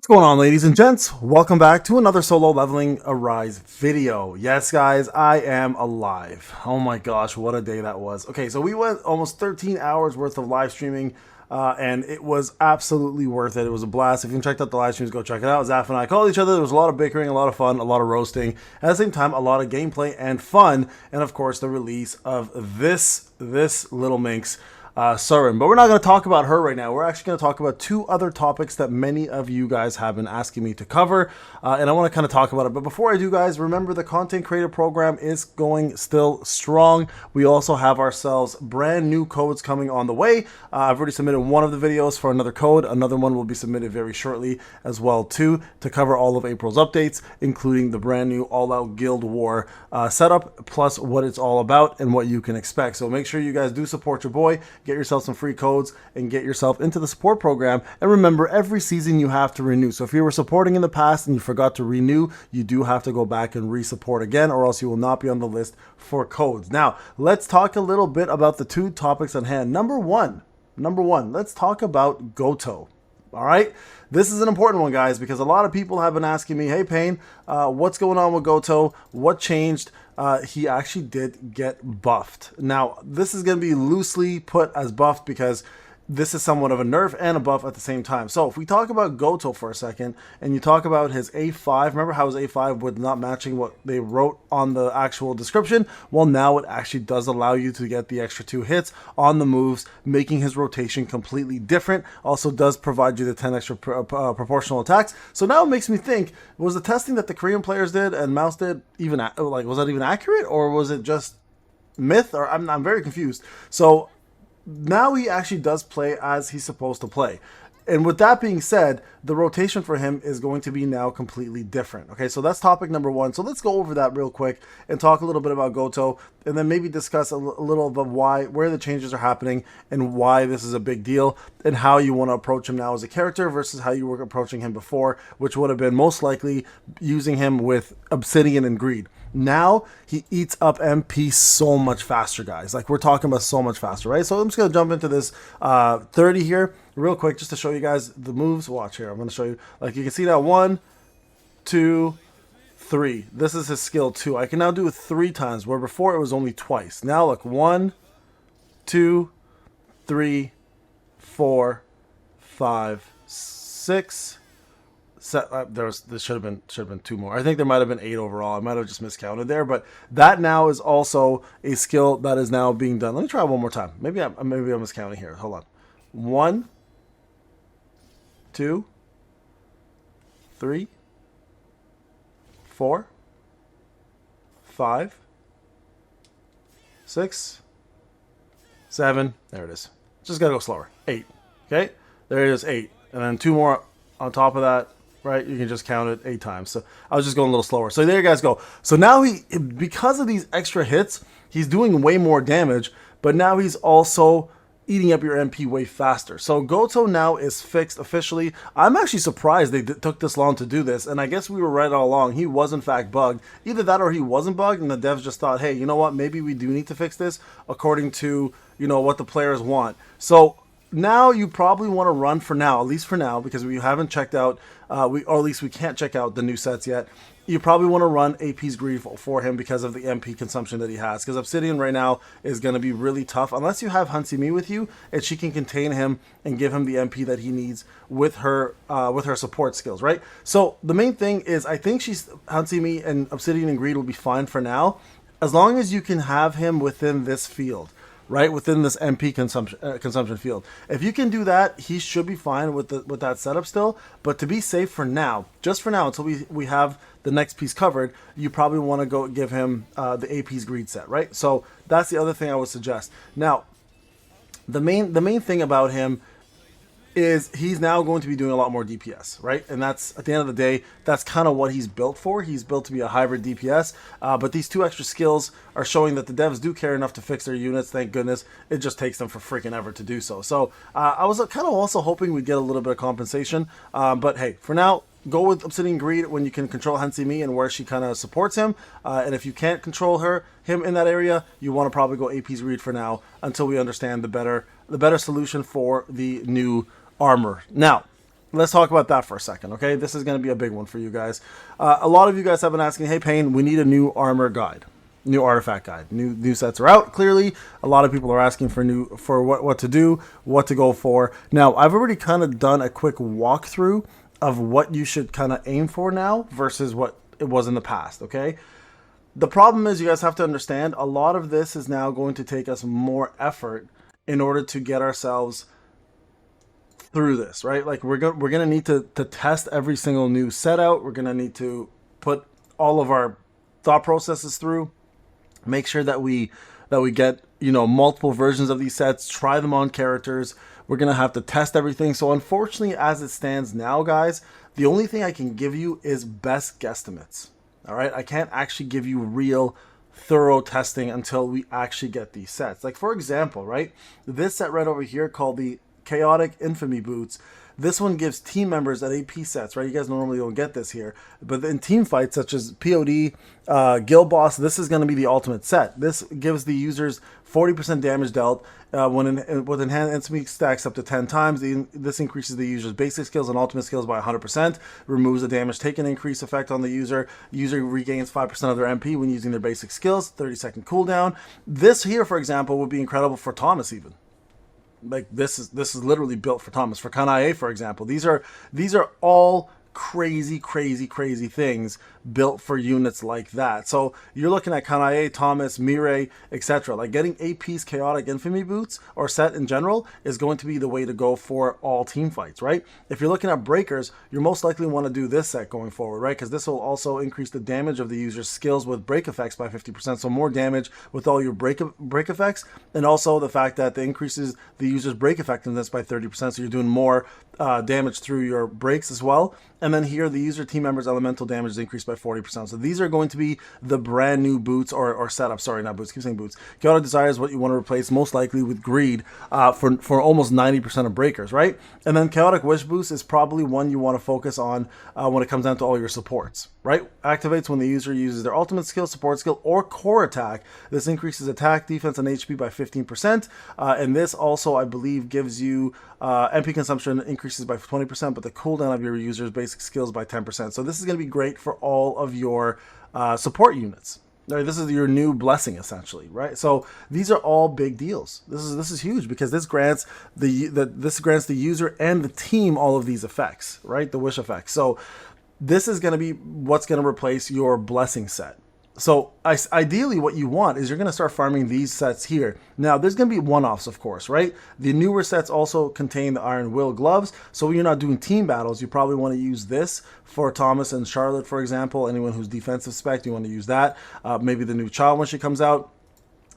What's going on, ladies and gents? Welcome back to another solo leveling Arise video. Yes, guys, I am alive. Oh my gosh, what a day that was. Okay, so we went almost 13 hours worth of live streaming, and it was absolutely worth it. It was a blast. If you haven't checked out the live streams, go check it out. Zaf and I called each other. There was a lot of bickering, a lot of fun, a lot of roasting. At the same time, a lot of gameplay and fun, and of course, the release of this little minx. Surin. But we're not going to talk about her right now. We're actually going to talk about two other topics that many of you guys have been asking me to cover, and I want to kind of talk about it. But before I do, guys, remember the content creator program is going still strong. We also have ourselves brand new codes coming on the way. I've already submitted one of the videos for another code. Another one will be submitted very shortly as well too, to cover all of April's updates, including the brand new all-out Guild War setup, plus what it's all about and what you can expect. So make sure you guys do support your boy. Get yourself some free codes and get yourself into the support program. And remember, every season you have to renew. So if you were supporting in the past and you forgot to renew, you do have to go back and re-support again, or else you will not be on the list for codes. Now, let's talk a little bit about the two topics at hand. Number one, let's talk about Goto. All right, this is an important one, guys, because a lot of people have been asking me, hey, Payne, what's going on with Goto? What changed? He actually did get buffed. Now, this is going to be loosely put as buffed because this is somewhat of a nerf and a buff at the same time. So if we talk about Goto for a second, and you talk about his A5, remember how his A5 was not matching what they wrote on the actual description? Well, now it actually does allow you to get the extra 2 hits on the moves, making his rotation completely different. Also does provide you the 10 extra proportional attacks. So now it makes me think, was the testing that the Korean players did and Mouse did even, like, was that even accurate, or was it just myth? Or I'm very confused. So now he actually does play as he's supposed to play. And with that being said, the rotation for him is going to be now completely different. Okay, so that's topic number one. So let's go over that real quick and talk a little bit about Goto, and then maybe discuss a little of where the changes are happening and why this is a big deal, and how you want to approach him now as a character versus how you were approaching him before, which would have been most likely using him with Obsidian and Greed. Now he eats up MP so much faster, guys. Like, we're talking about so much faster, right? So I'm just going to jump into this 30 here real quick just to show you guys the moves. Watch here. I'm going to show you. Like, you can see that 1, 2, 3. This is his skill 2. I can now do it 3 times, where before it was only twice. Now look, 1, 2, 3, 4, 5, 6. There should have been 2 more. I think there might have been 8 overall. I might have just miscounted there, but that now is also a skill that is now being done. Let me try one more time. Maybe I'm miscounting here. Hold on. 1, 2, 3, 4, 5, 6, 7. There it is. Just gotta go slower. 8. Okay, there it is. 8, and then 2 more on top of that. Right, you can just count it 8 times. So I was just going a little slower. So there you guys go. So now because of these extra hits, he's doing way more damage, but now he's also eating up your MP way faster. So Goto now is fixed officially. I'm actually surprised they took this long to do this, and I guess we were right all along. He was in fact bugged. Either that or he wasn't bugged, and the devs just thought, hey, you know what? Maybe we do need to fix this according to, you know, what the players want. So now you probably want to run for now, at least for now, because we haven't checked out, or at least we can't check out the new sets yet. You probably want to run AP's Greed for him because of the MP consumption that he has. Because Obsidian right now is going to be really tough unless you have Hansimi with you, and she can contain him and give him the MP that he needs with her support skills, right? So the main thing is, I think Hansimi and Obsidian and Greed will be fine for now, as long as you can have him within this field. Right, within this MP consumption field. If you can do that, he should be fine with that setup still. But to be safe for now, just for now, until we have the next piece covered, you probably want to go give him the AP's Greed set, right? So that's the other thing I would suggest. Now, the main thing about him is he's now going to be doing a lot more DPS, right? And that's, at the end of the day, that's kind of what he's built for. He's built to be a hybrid DPS, but these 2 extra skills are showing that the devs do care enough to fix their units. Thank goodness. It just takes them for freaking ever to do so. So I was kind of also hoping we'd get a little bit of compensation, but hey, for now, go with Obsidian Greed when you can control Hansimi and where she kind of supports him. And if you can't control him in that area, you want to probably go AP's Greed for now until we understand the better solution for the new armor. Now, let's talk about that for a second, okay? This is going to be a big one for you guys. A lot of you guys have been asking, hey, Payne, we need a new armor guide, new artifact guide. New sets are out, clearly. A lot of people are asking for what to do, what to go for. Now, I've already kind of done a quick walkthrough of what you should kind of aim for now versus what it was in the past, okay? The problem is, you guys have to understand, a lot of this is now going to take us more effort in order to get ourselves through this, right? Like we're gonna need to test every single new set out. We're gonna need to put all of our thought processes through, make sure that we get, you know, multiple versions of these sets, try them on characters. We're gonna have to test everything. So unfortunately, as it stands now, guys, the only thing I can give you is best guesstimates. All right, I can't actually give you real thorough testing until we actually get these sets. Like for example, right, this set right over here called the Chaotic Infamy Boots. This one gives team members at AP sets, right? You guys normally don't get this here. But in team fights such as POD, Guild Boss, this is going to be the ultimate set. This gives the users 40% damage dealt with enhanced enemy stacks up to 10 times. This increases the user's basic skills and ultimate skills by 100%. Removes the damage taken increase effect on the user. User regains 5% of their MP when using their basic skills. 30-second cooldown. This here, for example, would be incredible for Thomas even. Like this is literally built for Thomas. For Kanae, for example, these are all crazy things built for units like that. So you're looking at Kanae, Thomas, Mirai, etc. Like getting AP's Chaotic Infamy Boots or set in general is going to be the way to go for all team fights, right? If you're looking at breakers, you're most likely want to do this set going forward, right? Because this will also increase the damage of the user's skills with break effects by 50%. So more damage with all your break effects, and also the fact that it increases the user's break effectiveness by 30%. So you're doing more damage through your breaks as well. And then here, the user team member's elemental damage is increased by 40%. So these are going to be the brand new boots or setups. Sorry, not boots. Keep saying boots. Chaotic Desire is what you want to replace most likely with Greed for almost 90% of breakers, right? And then Chaotic Wish Boost is probably one you want to focus on when it comes down to all your supports, right? Activates when the user uses their ultimate skill, support skill, or core attack. This increases attack, defense, and HP by 15%. And this also, I believe, gives you MP consumption increases by 20%, but the cooldown of your user's basic skills by 10%. So this is going to be great for all of your support units. Right, this is your new blessing essentially, right? So these are all big deals. This is huge because this grants the user and the team all of these effects, right? The wish effects. So this is going to be what's going to replace your blessing set. So ideally what you want is you're going to start farming these sets here. Now there's going to be one-offs, of course, right? The newer sets also contain the Iron Will gloves. So when you're not doing team battles, you probably want to use this for Thomas and Charlotte, for example. Anyone who's defensive spec, you want to use that. Maybe the new child when she comes out.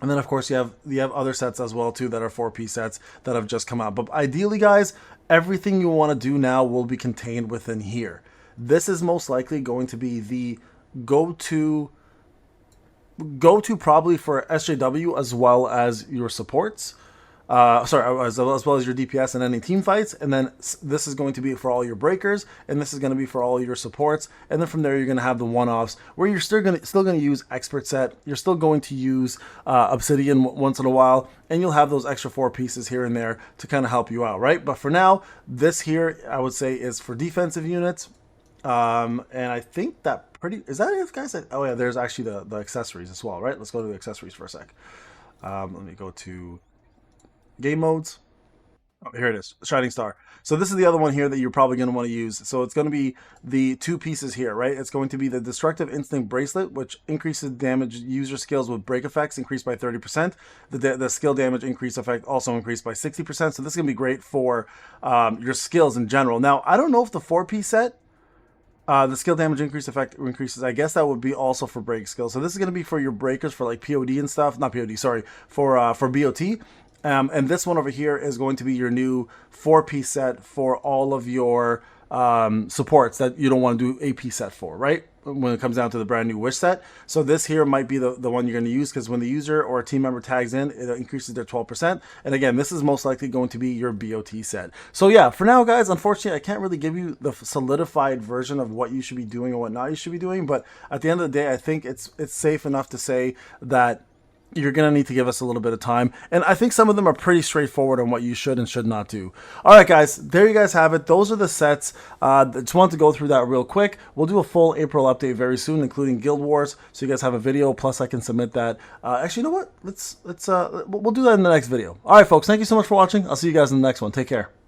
And then, of course, you have other sets as well, too, that are 4P sets that have just come out. But ideally, guys, everything you want to do now will be contained within here. This is most likely going to be the go-to probably for SJW as well as your supports. As well as your DPS and any team fights. And then this is going to be for all your breakers, and this is going to be for all your supports. And then from there, you're going to have the one-offs where you're still going to use expert set. You're still going to use Obsidian once in a while, and you'll have those extra 4 pieces here and there to kind of help you out, right? But for now, this here I would say is for defensive units. And I think that is that it, guys? Oh yeah, there's actually the accessories as well, right? Let's go to the accessories for a sec. Let me go to game modes. Oh, here it is, Shining Star. So this is the other one here that you're probably going to want to use. So it's going to be the 2 pieces here, right? It's going to be the Destructive Instinct Bracelet, which increases damage user skills with break effects, increased by 30%. The skill damage increase effect also increased by 60%. So this is going to be great for your skills in general. Now, I don't know if the 4P set, the skill damage increase effect increases. I guess that would be also for break skills. So this is going to be for your breakers for like POD and stuff. Not POD, sorry, for BOT. And this one over here is going to be your new 4-piece set for all of your supports that you don't want to do AP set for, right? When it comes down to the brand new Wish set. So this here might be the one you're going to use, because when the user or a team member tags in, it increases their 12%. And again, this is most likely going to be your BOT set. So yeah, for now, guys, unfortunately, I can't really give you the solidified version of what you should be doing and what not you should be doing. But at the end of the day, I think it's safe enough to say that you're going to need to give us a little bit of time. And I think some of them are pretty straightforward on what you should and should not do. All right, guys, there you guys have it. Those are the sets. Just wanted to go through that real quick. We'll do a full April update very soon, including Guild Wars. So you guys have a video, plus I can submit that. Actually, you know what? We'll do that in the next video. All right, folks, thank you so much for watching. I'll see you guys in the next one. Take care.